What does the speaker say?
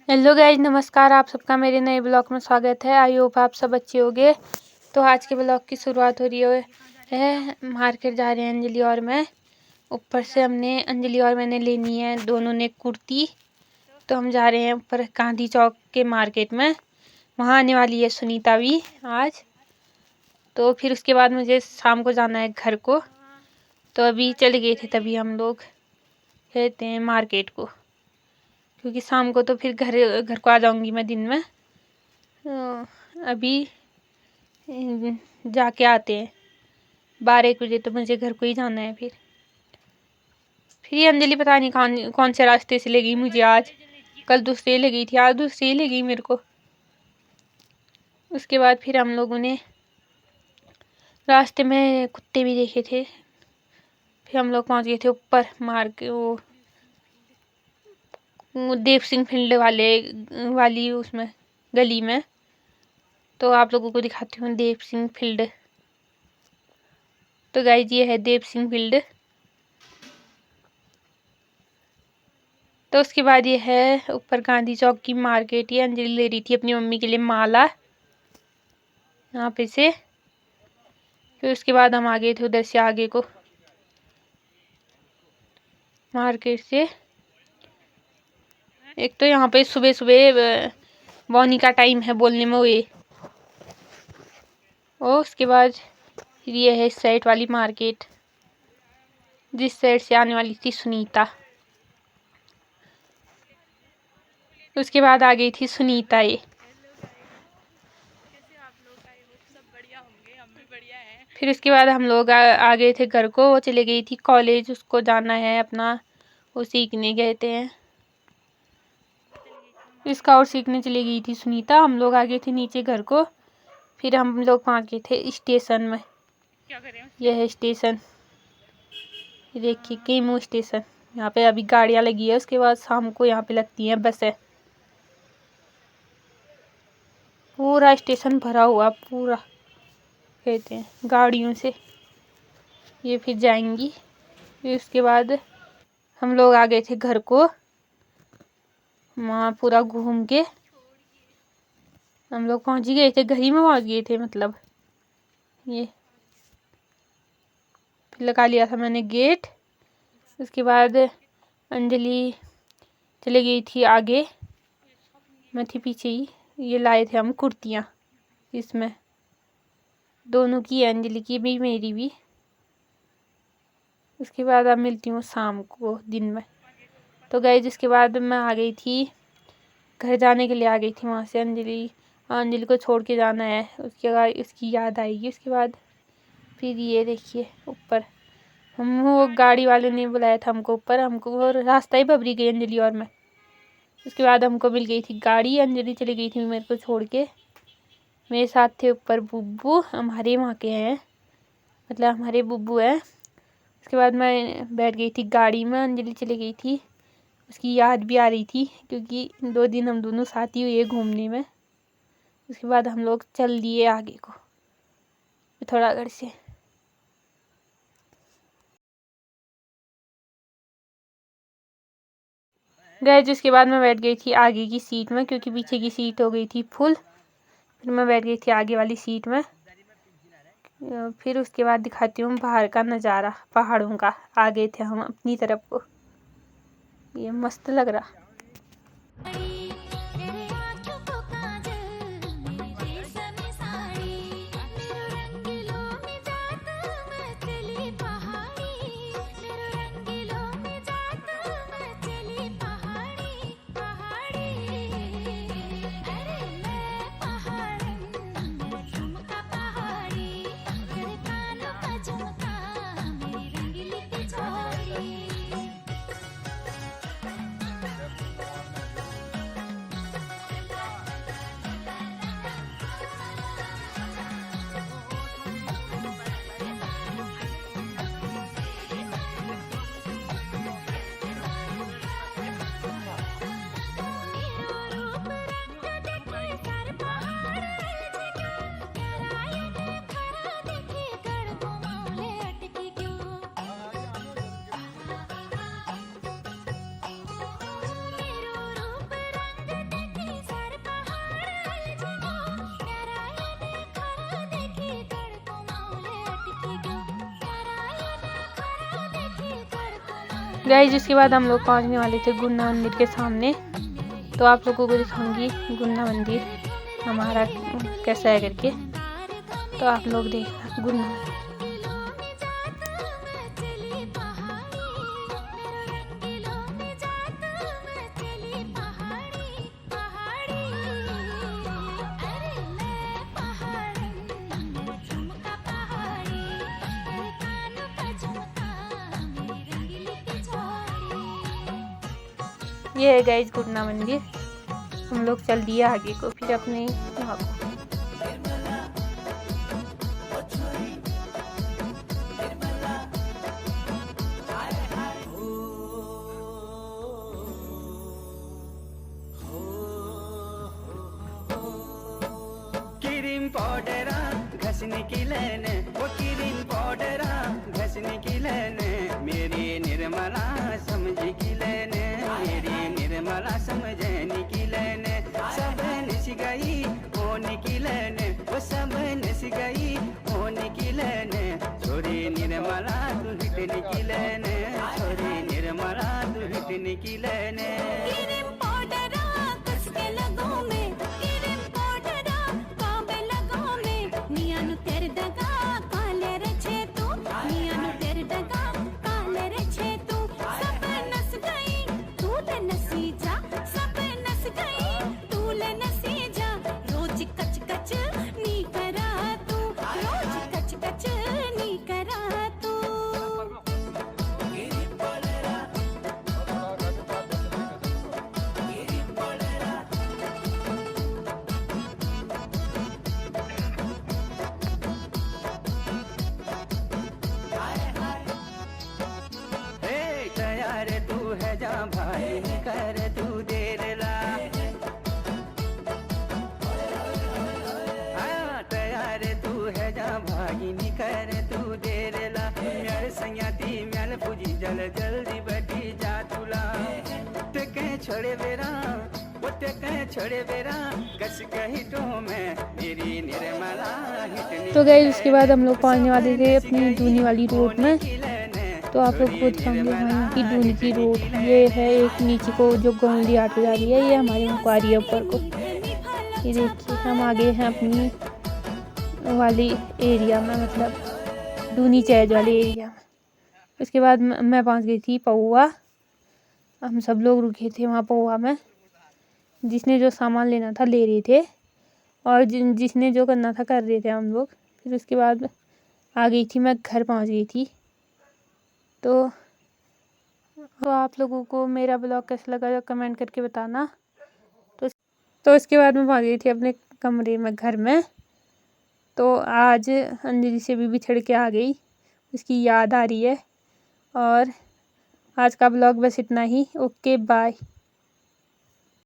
Hello guys, नमस्कार। आप सबका मेरे नए ब्लॉग में स्वागत है। आई होप आप सब अच्छे होंगे। तो आज के ब्लॉग की शुरुआत हो रही है। मार्केट जा रहे हैं अंजलि और मैं। ऊपर से हमने अंजलि और मैंने लेनी है दोनों ने कुर्ती। तो हम जा रहे हैं ऊपर गांधी चौक के मार्केट में। वहाँ आने वाली है सुनीता भी आज। तो फिर उसके बाद मुझे शाम को जाना है घर को। तो अभी चले गए थे, तभी हम लोग कहते हैं मार्केट को, क्योंकि शाम को तो फिर घर को आ जाऊंगी मैं दिन में। अभी जाके आते हैं 12 बजे, तो मुझे घर को ही जाना है। फिर ये अंजलि पता नहीं कौन से रास्ते से ले गई मुझे आज। कल दूसरे ले गई थी, आज दूसरे ले गई मेरे को। उसके बाद फिर हम लोगों ने रास्ते में कुत्ते भी देखे थे। फिर हम लोग पहुंच गए थे ऊपर मार्केट, वो देव सिंह फील्ड वाली उसमें गली में। तो आप लोगों को दिखाती हूँ देव सिंह फील्ड। तो गाइस, ये है देव सिंह फील्ड। तो उसके बाद ये है ऊपर गांधी चौक की मार्केट। ये अंजलि ले रही थी अपनी मम्मी के लिए माला यहाँ पे से। फिर उसके बाद हम आ गए थे उधर से आगे को मार्केट से। एक तो यहाँ पे सुबह सुबह बॉनी का टाइम है बोलने में हुए। और उसके बाद ये है इस साइड वाली मार्केट, जिस साइड से आने वाली थी सुनीता। उसके बाद आ गई थी सुनीता। ये फिर उसके बाद हम लोग आ गए थे घर को। वो चले गई थी कॉलेज, उसको जाना है अपना, वो सीखने गए थे। इसका और सीखने चली गई थी सुनीता। हम लोग आ गए थे नीचे घर को। फिर हम लोग पहुँच गए थे स्टेशन में। यह है स्टेशन, देखिए केमू स्टेशन। यहाँ पे अभी गाड़ियाँ लगी है, उसके बाद शाम को यहाँ पे लगती हैं बसें। पूरा स्टेशन भरा हुआ, पूरा कहते हैं गाड़ियों से। ये फिर जाएंगी। फिर उसके बाद हम लोग आ गए थे घर को। वहाँ पूरा घूम के हम लोग पहुँच गए थे, घर ही में पहुँच गए थे मतलब। ये फिर लगा लिया था मैंने गेट। उसके बाद अंजलि चली गई थी आगे, मैं थी पीछे ही। ये लाए थे हम कुर्तियाँ, इसमें दोनों की, अंजलि की भी मेरी भी। उसके बाद अब मिलती हूँ शाम को दिन में। तो गए जिसके बाद मैं आ गई थी घर जाने के लिए। आ गई थी वहाँ से अंजलि को छोड़ के जाना है। उसके बाद उसकी याद आएगी। उसके बाद फिर ये देखिए ऊपर वो गाड़ी वाले ने बुलाया था हमको ऊपर। हमको वो रास्ता ही बबरी गई अंजलि और मैं। उसके बाद हमको मिल गई थी गाड़ी। अंजलि चली गई थी मेरे को छोड़ के। मेरे साथ थे ऊपर बुब्बू, हमारे वहाँ के हैं, मतलब हमारे बुब्बू हैं। उसके बाद मैं बैठ गई थी गाड़ी में। अंजलि चली गई थी, उसकी याद भी आ रही थी, क्योंकि 2 दिन हम दोनों साथ ही हुए घूमने में। उसके बाद हम लोग चल दिए आगे को पिथौरागढ़ से। गए जिसके बाद मैं बैठ गई थी आगे की सीट में, क्योंकि पीछे की सीट हो गई थी फुल। फिर मैं बैठ गई थी आगे वाली सीट में। फिर उसके बाद दिखाती हूँ बाहर का नज़ारा पहाड़ों का। आ गए थे हम अपनी तरफ को, ये मस्त लग रहा। गाइस इसके बाद हम लोग पहुंचने वाले थे गुन्ना मंदिर के सामने। तो आप लोगों को दिखाऊंगी गुन्ना मंदिर हमारा कैसा है करके। तो आप लोग देखना गुन्ना मंदिर। ये है गाइस गुन्ना मंदिर। हम लोग चल दिए आगे को, फिर अपने यहाँ को। क्रीम पाउडरा घसने की लेने, वो क्रीम पाउडरा घसने की लेने, मेरी निर्मला समझ की लेने, मेरी निर्मला समझने की लेने, सब नस गई होने की लेने, वो सब नस गई होने की लेने, छोरी निर्मला तू हिटने की लेने, छोरी निर्मला तू हिटने की लेने। भाई कर तू देर ला, तैयार तू है जा भाई कर तू देर ला, मेरे संगती मेल पूजी जल जल्दी बैठी जा तुला, ते कहीं छोड़े बेरा वो ते कहीं छोड़े बेरा कस कही तो मैं मेरी निर्मला हिटने। तो गाइस उसके बाद हम लोग पहुंचने वाले थे अपनी दूनी वाली रोड में। तो आप लोग को दिखाऊंगे यहाँ की दूनी की रोड। ये है एक नीचे को जो गोंदी आती जा रही है, ये हमारी मुखारी है ऊपर को। ये देखिए हम आगे हैं अपनी वाली एरिया में, मतलब दूनी चैज वाले एरिया में। उसके बाद मैं पहुँच गई थी पौआ। हम सब लोग रुके थे वहाँ पौआ में। जिसने जो सामान लेना था ले रहे थे, और जिसने जो करना था कर रहे थे हम लोग। फिर उसके बाद आ गई थी, मैं घर पहुँच गई थी। तो आप लोगों को मेरा ब्लॉग कैसा लगा जो कमेंट करके बताना। तो इसके बाद मैं पहुँच गई थी अपने कमरे में, घर में। तो आज अंजलि से भी बिछड़ के आ गई, उसकी याद आ रही है। और आज का ब्लॉग बस इतना ही। Okay bye.